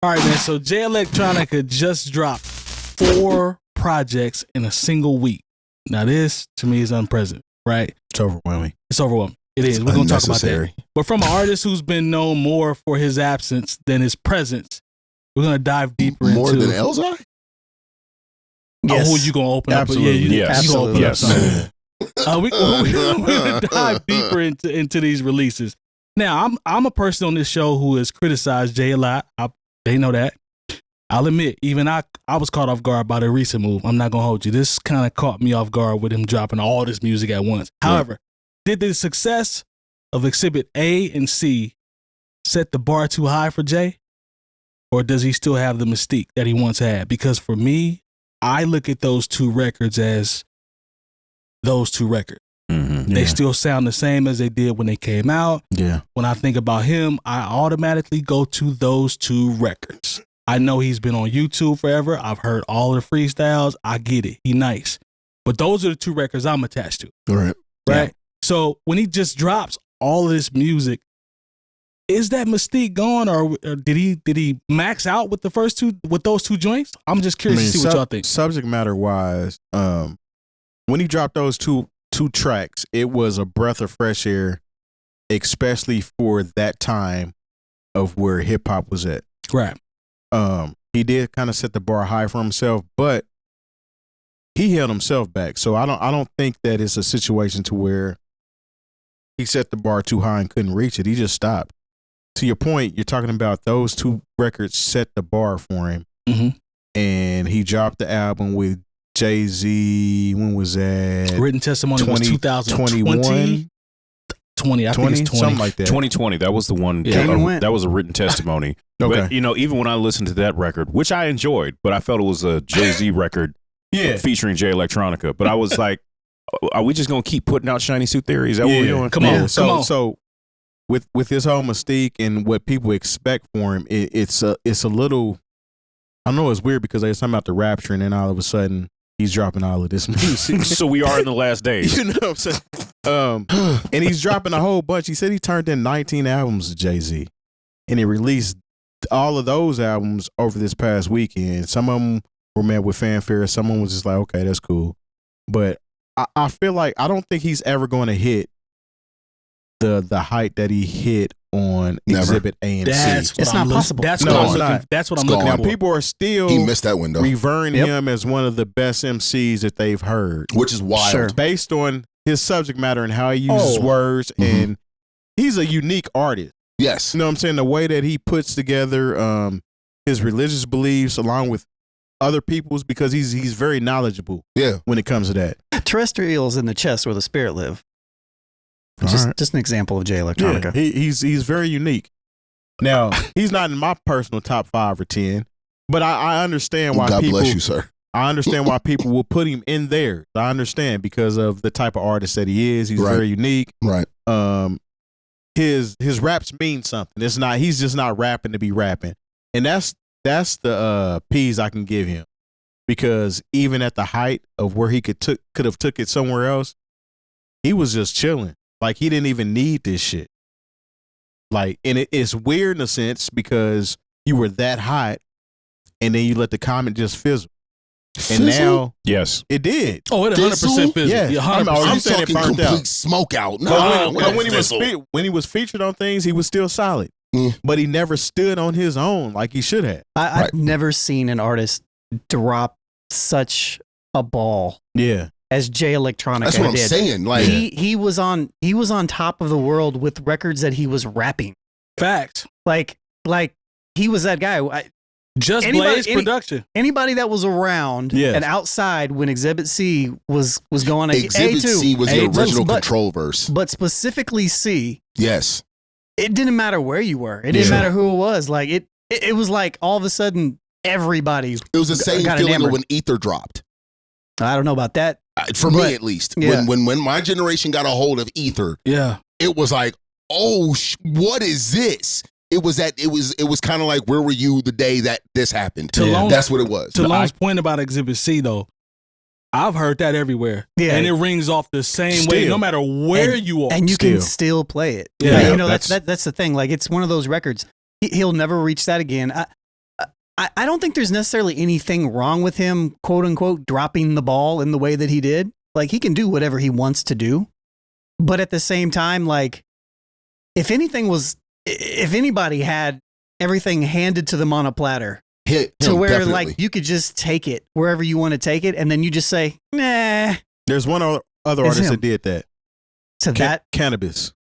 All right, man. So Jay Electronica just dropped 4 projects in a single week. Now this, to me, is unprecedented, right? It's overwhelming. It's overwhelming. It is. We're going to talk about that. But from an artist who's been known more for his absence than his presence, we're going to dive deeper more into... than Elzai? Yes. Oh, who you going to open Absolutely. up? Yes. You going to open up Yes. something. We're going to dive deeper into these releases. Now, I'm a person on this show who has criticized Jay a lot. They know that. I'll admit, even I was caught off guard by the recent move. I'm not going to hold you. This kind of caught me off guard with him dropping all this music at once. However, did the success of Exhibit A and C set the bar too high for Jay? Or does he still have the mystique that he once had? Because for me, I look at those 2 records as those 2 records. Mm-hmm. They still sound the same as they did when they came out. Yeah. When I think about him, I automatically go to those 2 records. I know he's been on YouTube forever. I've heard all the freestyles. I get it. He nice. But those are the 2 records I'm attached to. All right. Right? Yeah. So when he just drops all of this music, is that mystique gone, or did he max out with the first 2 with those 2 joints? I'm just curious to see what y'all think. Subject matter wise, when he dropped those two tracks, it was a breath of fresh air, especially for that time of where hip hop was at. Right. He did kind of set the bar high for himself, but he held himself back. So I don't think that it's a situation to where he set the bar too high and couldn't reach it. He just stopped. To your point, you're talking about those 2 records set the bar for him. Mm-hmm. And he dropped the album with Jay-Z. When was that? Written Testimony was 2020. 20, I think it's 20. Something like that. 2020, that was the one. Yeah. That was a written testimony. Okay. But, even when I listened to that record, which I enjoyed, but I felt it was a Jay-Z record featuring Jay Electronica. But I was like, are we just going to keep putting out Shiny Suit Theory? Is that what we're doing? Come on. So with his whole mystique and what people expect for him, it's a little, I know it's weird because they were talking about the rapture and then all of a sudden he's dropping all of this music. So we are in the last days. You know what I'm saying? And he's dropping a whole bunch. He said he turned in 19 albums to Jay-Z. And he released all of those albums over this past weekend. Some of them were met with fanfare. Some of them was just like, okay, that's cool. But I feel like I don't think he's ever going to hit the height that he hit on Exhibit A and C. It's not possible. That's what I'm looking at. People are still he missed that window. Revering him as one of the best MCs that they've heard. Which is wild. Sure. Based on his subject matter and how he uses words. And he's a unique artist. Yes. You know what I'm saying? The way that he puts together his religious beliefs along with other people's, because he's very knowledgeable when it comes to that. Terrestrials in the chest where the spirit live. Just an example of Jay Electronica. Yeah, he's very unique. Now, he's not in my personal top 5 or 10, but I understand why God people... bless you, sir. I understand why people will put him in there. I understand because of the type of artist that he is. He's very unique. Right. His raps mean something. It's not. He's just not rapping to be rapping, and that's the P's I can give him, because even at the height of where he could have took it somewhere else, he was just chilling. Like he didn't even need this shit. Like, and it's weird in a sense because you were that hot, and then you let the comment just fizzle. And now, yes, it did. Oh, it 100% fizzled. Yeah, 100%. I'm talking complete smoke out. But when he was featured on things, he was still solid. But he never stood on his own like he should have. I've never seen an artist drop such a ball. Yeah. As Jay Electronica That's what I'm did. saying. Like he was on top of the world with records that he was rapping. Fact. Like he was that guy. Just Blaze production. Anybody that was around and outside when Exhibit C was going to Exhibit A2, C was the original control verse. But specifically C. Yes. It didn't matter where you were. It didn't matter who it was. Like it was like all of a sudden everybody. It was the same feeling when Ether dropped. I don't know about that. For me, at least. Yeah. When my generation got a hold of Ether, it was like, oh, what is this? It was kind of like, where were you the day that this happened? That's what it was. To Long's point about Exhibit C, though, I've heard that everywhere. Yeah. And it rings off the same way, no matter where you are. And you can still play it. Yeah. Like, that's the thing. Like, it's one of those records. He'll never reach that again. I don't think there's necessarily anything wrong with him, quote unquote, dropping the ball in the way that he did. Like, he can do whatever he wants to do. But at the same time, like, if anybody had everything handed to them on a platter, to where definitely. like you could just take it wherever you want to take it, and then you just say, nah. There's one other artist that did that. To that Cannabis.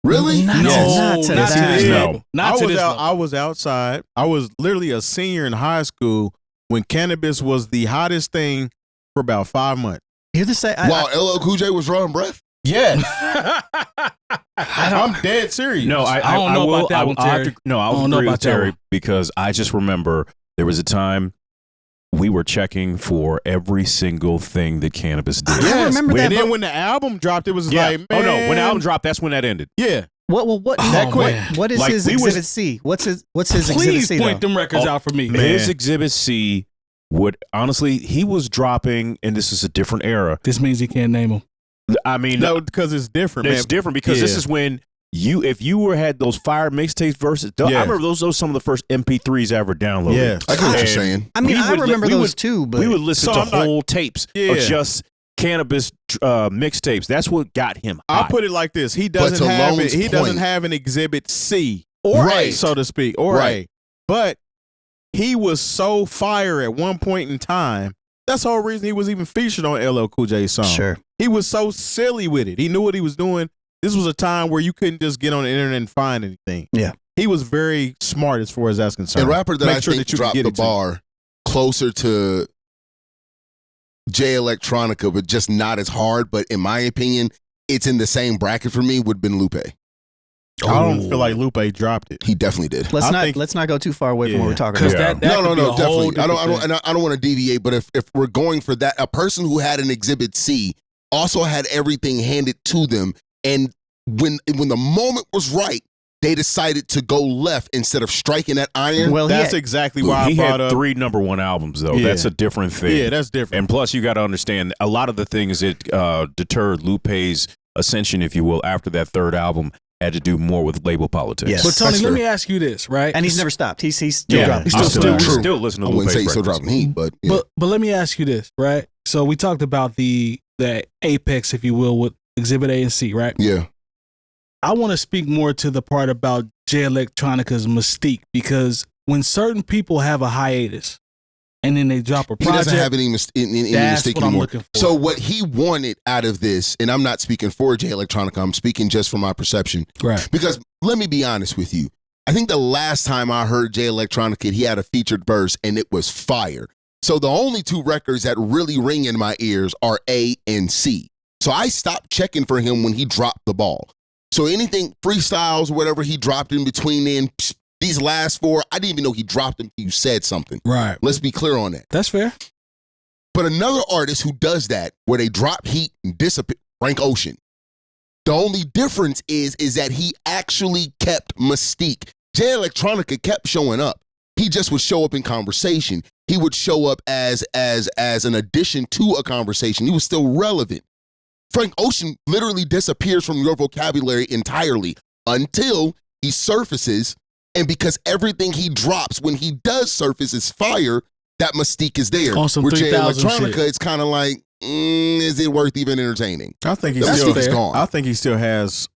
Really? Not to this level. I was outside. I was literally a senior in high school when cannabis was the hottest thing for about 5 months. You're the same. While LL Cool J was drawing breath? Yes. I'm dead serious. No, I don't know about that one, Terry. I'll agree with Terry because I just remember there was a time we were checking for every single thing that cannabis did. I remember that. And then when the album dropped, it was like, man. Oh no, when the album dropped, that's when that ended. Yeah. What is Like, his Exhibit C? What's his Exhibit C? Please point them records out for me. His Exhibit C would honestly, he was dropping, and this is a different era. This means he can't name them. I mean, no, because it's different. It's different because this is when if you had those fire mixtapes versus, I remember those some of the first MP3s I ever downloaded. Yeah, I get what you're saying. I mean, I remember those too, but we would listen to whole tapes of just cannabis mixtapes. That's what got him hot. I'll put it like this: he doesn't have it. He doesn't have an Exhibit C, or A, so to speak, or A. But he was so fire at one point in time. That's the whole reason he was even featured on LL Cool J's song. Sure. He was so silly with it. He knew what he was doing. This was a time where you couldn't just get on the internet and find anything. Yeah. He was very smart as far as that's concerned. A rapper that I think dropped the bar closer to Jay Electronica, but just not as hard. But in my opinion, it's in the same bracket for me, would have been Lupe. I don't feel like Lupe dropped it. He definitely did. Let's not go too far away from what we're talking about. No, definitely. I don't want to deviate, but if we're going for that, a person who had an Exhibit C also had everything handed to them, and when the moment was right, they decided to go left instead of striking that iron. Well, that's exactly why he I brought had up 3 #1 albums though. That's a different thing. Yeah, that's different. And plus, you got to understand a lot of the things that deterred Lupe's ascension, if you will, after that 3rd album. Had to do more with label politics. Yes. But Tony, let me ask you this, right? And he's never stopped. He's still dropping. He's still listening to Lupe's I wouldn't say he's still dropping heat, but let me ask you this, right? So we talked about the apex, if you will, with Exhibit A and C, right? Yeah. I want to speak more to the part about Jay Electronica's mystique, because when certain people have a hiatus and then they drop a project, he doesn't have any mistake what anymore. I'm looking for. So what he wanted out of this, and I'm not speaking for Jay Electronica, I'm speaking just from my perception. Right. Because let me be honest with you. I think the last time I heard Jay Electronica, he had a featured verse and it was fire. So the only 2 records that really ring in my ears are A and C. So I stopped checking for him when he dropped the ball. So anything freestyles or whatever he dropped in between then, these last 4, I didn't even know he dropped them. You said something. Right. Let's be clear on that. That's fair. But another artist who does that, where they drop heat and disappear, Frank Ocean. The only difference is that he actually kept mystique. Jay Electronica kept showing up. He just would show up in conversation. He would show up as an addition to a conversation. He was still relevant. Frank Ocean literally disappears from your vocabulary entirely until he surfaces. And because everything he drops when he does surface is fire, that mystique is there. Awesome. With Jay Electronica, it's kind of like, is it worth even entertaining? I think he still has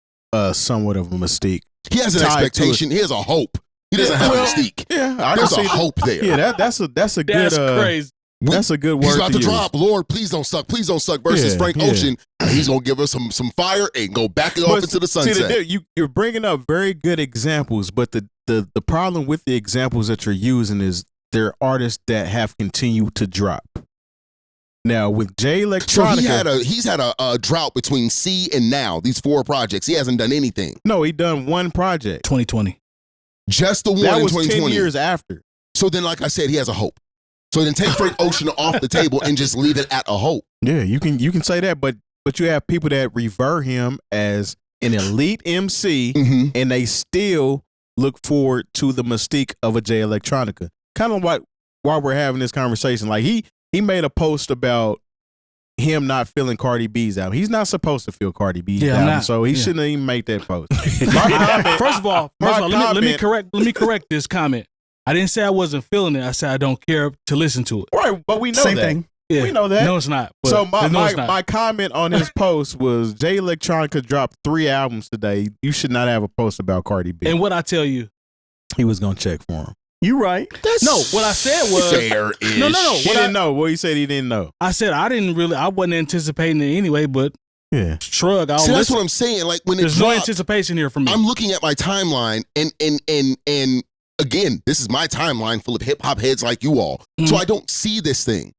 somewhat of a mystique. He has an expectation. He has a hope. He doesn't have a mystique. Yeah, there's a hope there. Yeah, that's a good. That's crazy. That's a good word. He's about to use. drop, Lord, please don't suck, versus Frank Ocean. He's gonna give us some fire and go back off into the sunset. You're bringing up very good examples, but the problem with the examples that you're using is they're artists that have continued to drop. Now with Jay Electronica, so he's had a drought between C and now. These 4 projects, he hasn't done anything. No, he done one project, 2020. Just the one that in was 2020. 10 years after. So then, like I said, he has a hope. So then take Frank Ocean off the table and just leave it at a hope. Yeah, you can say that, but you have people that revere him as an elite MC, and they still look forward to the mystique of a Jay Electronica. Kind of like while we're having this conversation, like he made a post about him not feeling Cardi B's album. He's not supposed to feel Cardi B's album, so he shouldn't even make that post. First of all, let me correct this comment. I didn't say I wasn't feeling it. I said I don't care to listen to it. Right, but we know Same that. thing. Yeah. We know that. No, it's not. So it's not. my comment on his post was Jay Electronica dropped 3 albums today. You should not have a post about Cardi B. And what I tell you, he was gonna check for him. You right. No, what I said was fair-ish. No. He didn't know. Well, he said he didn't know. I said I wasn't anticipating it anyway, but Yeah. shrug. See, that's what I'm saying. Like when there's it no dropped, anticipation here for me. I'm looking at my timeline, and again, this is my timeline full of hip hop heads like you all. So I don't see this thing.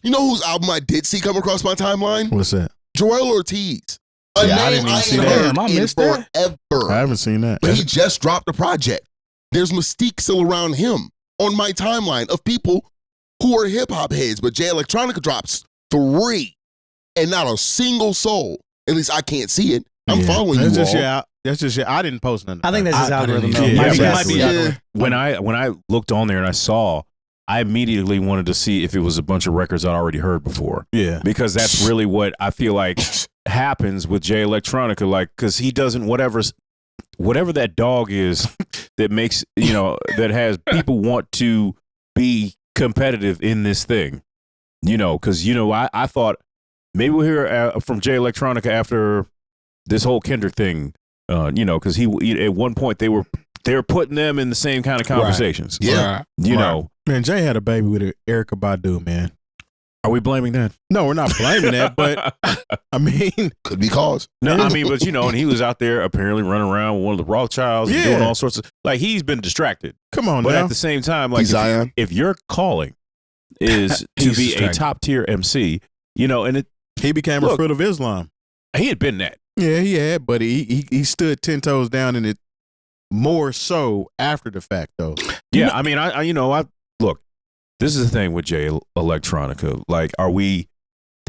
You know whose album I did see come across my timeline? What's that? Joel Ortiz. A name I didn't even see ain't that. heard Damn, I in missed that. forever. I haven't seen that. But he just dropped a project. There's mystique still around him on my timeline of people who are hip hop heads. But Jay Electronica drops 3 and not a single soul. At least I can't see it. I'm following that's you just all. That's just I didn't post nothing. I think that's his I algorithm. didn't though. either. Might be Yeah, his yeah. algorithm. When I looked on there and I saw, I immediately wanted to see if it was a bunch of records I'd already heard before. Yeah. Because that's really what I feel like happens with Jay Electronica. Like, because he doesn't, whatever that dog is that makes, that has people want to be competitive in this thing. Because, I thought maybe we'll hear from Jay Electronica after this whole Kendrick thing, because he at one point they were putting them in the same kind of conversations. Yeah. Man, Jay had a baby with Erykah Badu, man. Are we blaming that? No, we're not blaming that, but I mean, Could be cause. No, I mean, but and he was out there apparently running around with one of the Rothschilds and doing all sorts of, like, he's been distracted. come on But now. at the same time, like, Zion. if your calling is to be a top tier MC, and He became a fruit of Islam. he had been that. Yeah, he had, but he stood 10 toes down in it more so after the fact, though. Yeah, I mean, I look, this is the thing with Jay Electronica. Like,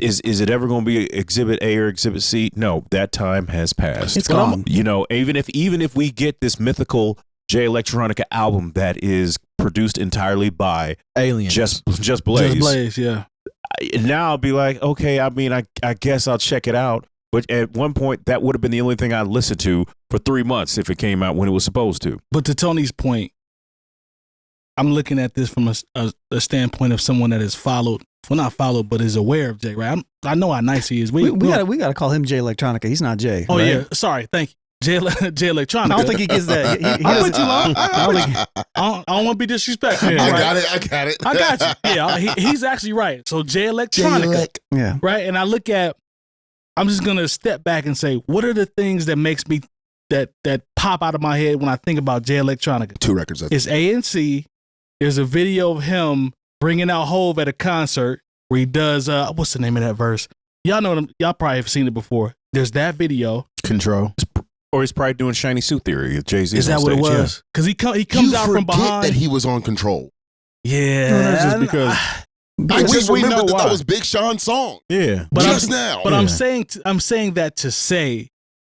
is it ever going to be Exhibit A or Exhibit C? No, that time has passed. It's gone. Even if we get this mythical Jay Electronica album that is produced entirely by Aliens. Just Blaze. Just Blaze, yeah. Now I'll be like, okay, I mean, I guess I'll check it out. But at one point, that would have been the only thing I listened to for 3 months if it came out when it was supposed to. But to Tony's point, I'm looking at this from a standpoint of someone that has followed, well, not followed, but is aware of Jay, right? I know how nice he is. We gotta call him Jay Electronica. He's not Jay. Oh, right? yeah. Sorry. Thank you. Jay Electronica. I don't think he gets that. He I went doesn't- too long. I don't want to be disrespectful. I Right? got it. I got you. Yeah, he's actually right. So Jay Electronica, yeah. right? And I look at, I'm just gonna step back and say, what are the things that makes me that pop out of my head when I think about Jay Electronica? 2 records. It's ANC. There's a video of him bringing out Hove at a concert where he does what's the name of that verse? Y'all know them. Y'all probably have seen it before. There's that video. Control. Or he's probably doing Shiny Suit Theory. Jay-Z. Is that what it was? Because he comes out from behind. That he was on Control. Yeah, No, that's just because I just we know remembered why. that was Big Sean's song. Yeah. But just now. But I'm saying that to say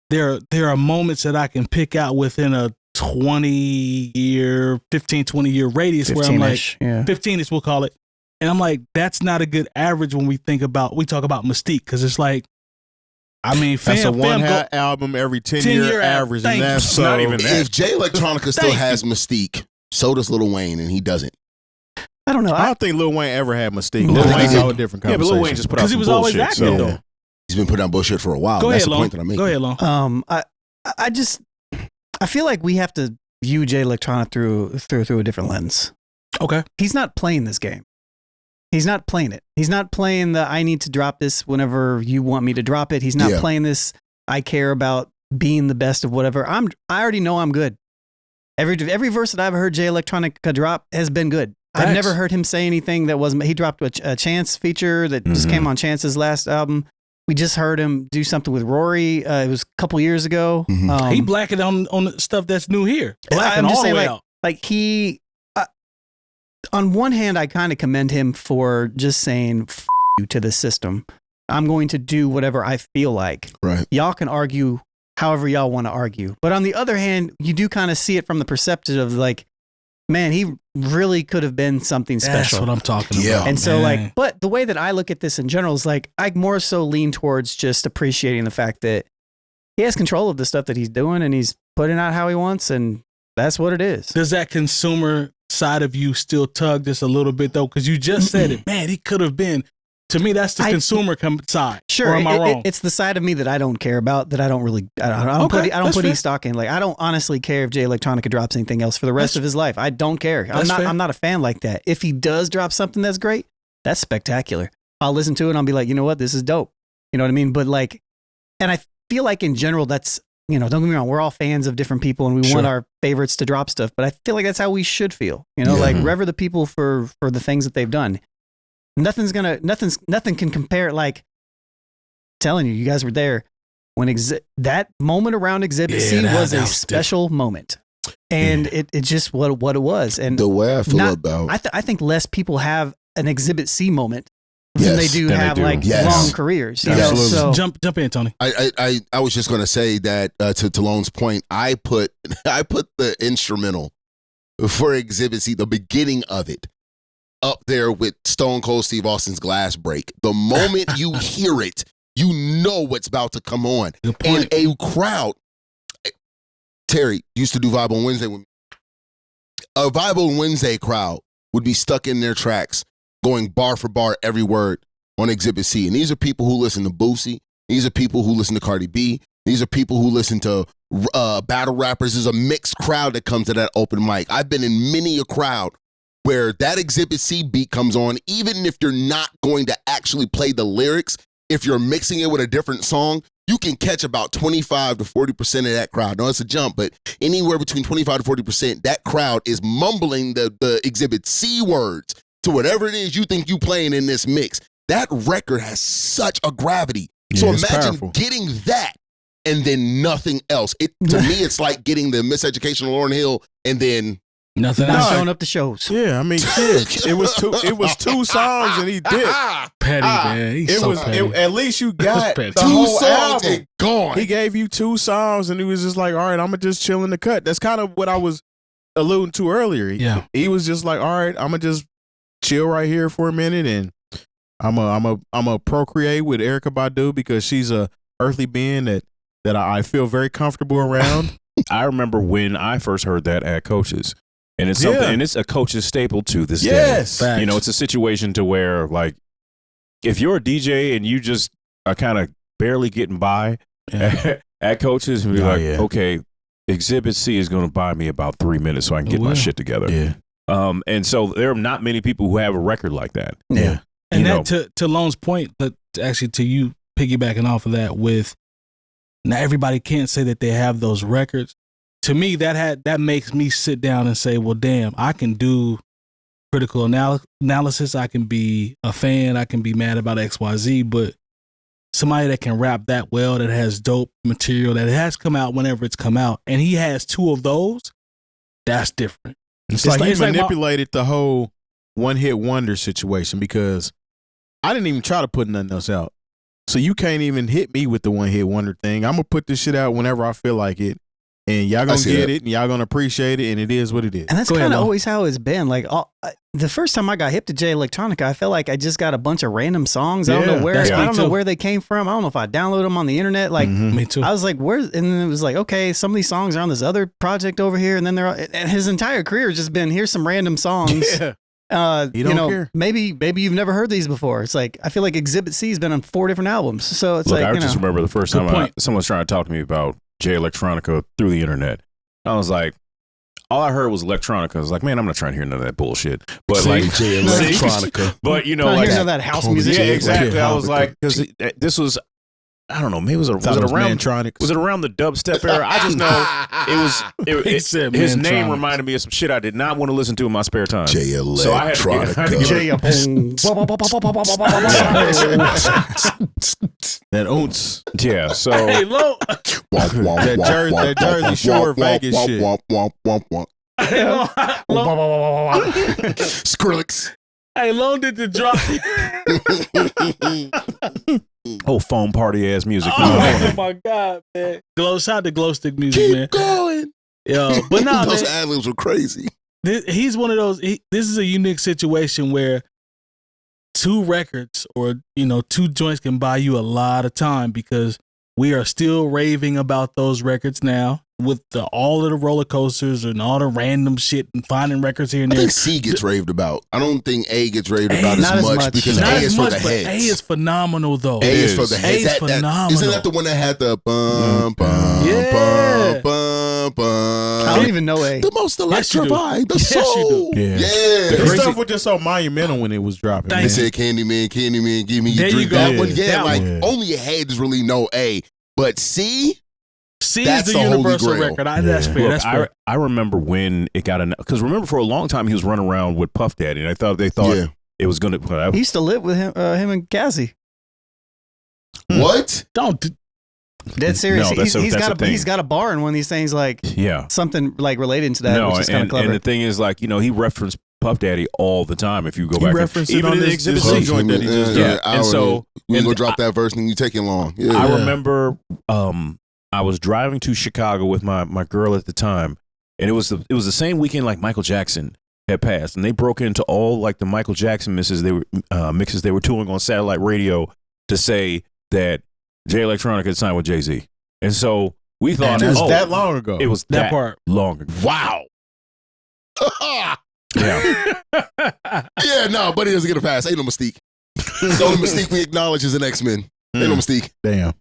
there are moments that I can pick out within a 20-year, 15, 20-year radius where I'm like, 15ish, we'll call it. And I'm like, that's not a good average when we talk about mystique, because it's like, I mean, that's a album every 10-year average, and that's not even that. If Jay Electronica still has mystique, so does Lil Wayne, and he doesn't. I don't know. I don't think Lil Wayne ever had mystique. Lil Wayne's a different conversation. Yeah, but Lil Wayne just put out some he was always bullshit, active, though. He's been putting out bullshit for a while. Go That's ahead, the Long. point that I'm making. Go ahead, Long. I feel like we have to view Jay Electronica through a different lens. Okay. He's not playing this game. He's not playing it. He's not playing the I need to drop this whenever you want me to drop it. He's not playing this I care about being the best of whatever. I already know I'm good. Every verse that I've heard Jay Electronica drop has been good. Facts. I've never heard him say anything that wasn't. He dropped a Chance feature that just came on Chance's last album. We just heard him do something with Rory. It was a couple years ago. He blacking on the stuff that's new here. Blacking I'm just all the saying, way like, out. Like he, on one hand, I kind of commend him for just saying F you to the system. I'm going to do whatever I feel like. Right. Y'all can argue however y'all want to argue. But on the other hand, you do kind of see it from the perspective of like, man, he really could have been something special. That's what I'm talking about. And so like, but the way that I look at this in general is like, I more so lean towards just appreciating the fact that he has control of the stuff that he's doing and he's putting out how he wants. And that's what it is. Does that consumer side of you still tug just a little bit though? Because you just said it, man. He could have been. To me, that's the consumer side. Sure, or am I wrong? It's the side of me that I don't care about. That I don't really. I don't put any stock in. Like I don't honestly care if Jay Electronica drops anything else for the rest of his life. I don't care. I'm not a fan like that. If he does drop something that's great, that's spectacular. I'll listen to it and I'll be like, you know what, this is dope. You know what I mean? But like, and I feel like in general, that's, you know, don't get me wrong, we're all fans of different people and we want our favorites to drop stuff. But I feel like that's how we should feel. You know, like rever the people for the things that they've done. Nothing can compare. Like, telling you guys were there when that moment around Exhibit C was a special moment, and it just what it was. And the way I feel about, I think less people have an Exhibit C moment than they do have long careers. You know? So jump in, Tony. I was just gonna say that to Lone's point, I put the instrumental for Exhibit C, the beginning of it, up there with Stone Cold Steve Austin's Glass Break. The moment you hear it, you know what's about to come on. And a crowd, Terry used to do Vibe on Wednesday with me. A Vibe on Wednesday crowd would be stuck in their tracks, going bar for bar every word on Exhibit C. And these are people who listen to Boosie. These are people who listen to Cardi B. These are people who listen to battle rappers. There's a mixed crowd that comes to that open mic. I've been in many a crowd where that Exhibit C beat comes on, even if you're not going to actually play the lyrics, if you're mixing it with a different song, you can catch about 25 to 40% of that crowd. No, it's a jump, but anywhere between 25 to 40%, that crowd is mumbling the Exhibit C words to whatever it is you think you playing in this mix. That record has such a gravity. So imagine getting that and then nothing else. To me, it's like getting the Miseducation of Lauryn Hill and then nothing not else. showing up to shows. Yeah, I mean, shit. It was two songs and he did. Petty, man. He's so petty. At least you got the two whole songs album. and gone. He gave you 2 songs and he was just like, all right, I'm gonna just chill in the cut. That's kind of what I was alluding to earlier. He was just like, all right, I'm gonna just chill right here for a minute and I'm a procreate with Erykah Badu because she's a earthly being that I feel very comfortable around. I remember when I first heard that at Coach's. And it's something, and it's a Coach's staple to this day. Yes, you know, it's a situation to where, like, if you're a DJ and you just are kind of barely getting by at Coach's, and be okay, Exhibit C is going to buy me about 3 minutes so I can get my shit together. Yeah. And so there are not many people who have a record like that. Yeah. And that to Lone's point, but actually to you piggybacking off of that, with now everybody can't say that they have those records. To me, that makes me sit down and say, well, damn, I can do critical analysis. I can be a fan. I can be mad about XYZ, but somebody that can rap that well, that has dope material, that has come out whenever it's come out, and he has 2 of those, that's different. It's like he manipulated the whole one-hit wonder situation because I didn't even try to put nothing else out. So you can't even hit me with the one-hit wonder thing. I'm going to put this shit out whenever I feel like it. And y'all gonna get it, and y'all gonna appreciate it, and it is what it is. And that's kind of always how it's been. Like the first time I got hip to Jay Electronica, I felt like I just got a bunch of random songs. I don't know where. I don't know where they came from. I don't know if I downloaded them on the internet. Like me too. I was like, where? And then it was like, okay, some of these songs are on this other project over here, and then and his entire career has just been here's some random songs. Yeah. You don't care. Maybe you've never heard these before. It's like I feel like Exhibit C has been on 4 different albums. So it's I just remember the first time someone was trying to talk to me about Jay Electronica through the internet. I was like, all I heard was Electronica. I was like, man, I'm not trying to hear none of that bullshit. But like Jay Electronica. But you know, like hearing that house music. Yeah, exactly. I was like, because this was, I don't know, maybe was it around the dubstep era? I just know his name reminded me of some shit I did not want to listen to in my spare time. Jay Electronica. So I had to that ounce. Yeah, so that Jersey Shore Vegas shit. Skrillex. Hey, Lone did the drop. Oh, foam party ass music. Oh my God, man! Shout out to Glow Stick Music, man. Keep going. Yo, but no, those ad-libs were crazy. He's one of those. This is a unique situation where 2 records or 2 joints can buy you a lot of time because we are still raving about those records now. all of the roller coasters and all the random shit and finding records here and I there. think C gets raved about. I don't think A gets raved about as much because not A as is much, for the but heads. A is phenomenal though. A is for the heads. A is phenomenal. Isn't that the one that had the bum bum Yeah. bum bum bum? I don't even know A. The most Yes, you do. electrifying, the Yes, you soul. do. Yeah. Yeah. The stuff was just so monumental when it was dropping. They man. said Candyman, give me your There you drink. go. That one, Yeah. yeah, That like one. only heads really know A, but C, C That's is the the Holy universal Grail. record. That's fair. Look, That's fair. I remember when it got because remember for a long time he was running around with Puff Daddy, and they thought Yeah. it was going to. He used to live with him and Cassie. What? Don't. Dead serious. No, that's He's got a bar in one of these things, like Yeah. something like related to that, No, which is kind of clever. and the thing is, like, he referenced Puff Daddy all the time. If you go He back, referenced it even on in the this Exhibit whole C. joint that he just did. Yeah, and so you and go drop that verse and you taking long. Yeah. I remember I was driving to Chicago with my girl at the time, and it was the same weekend like Michael Jackson had passed, and they broke into all like the Michael Jackson mixes they were doing on satellite radio to say that Jay Electronica had signed with Jay-Z, and so we thought it was that long ago. It was That part. long ago. Wow. Yeah. Yeah, no, but he doesn't get a pass. Ain't no mystique. The only mystique we acknowledge is an X-Men. Ain't no mystique. Damn.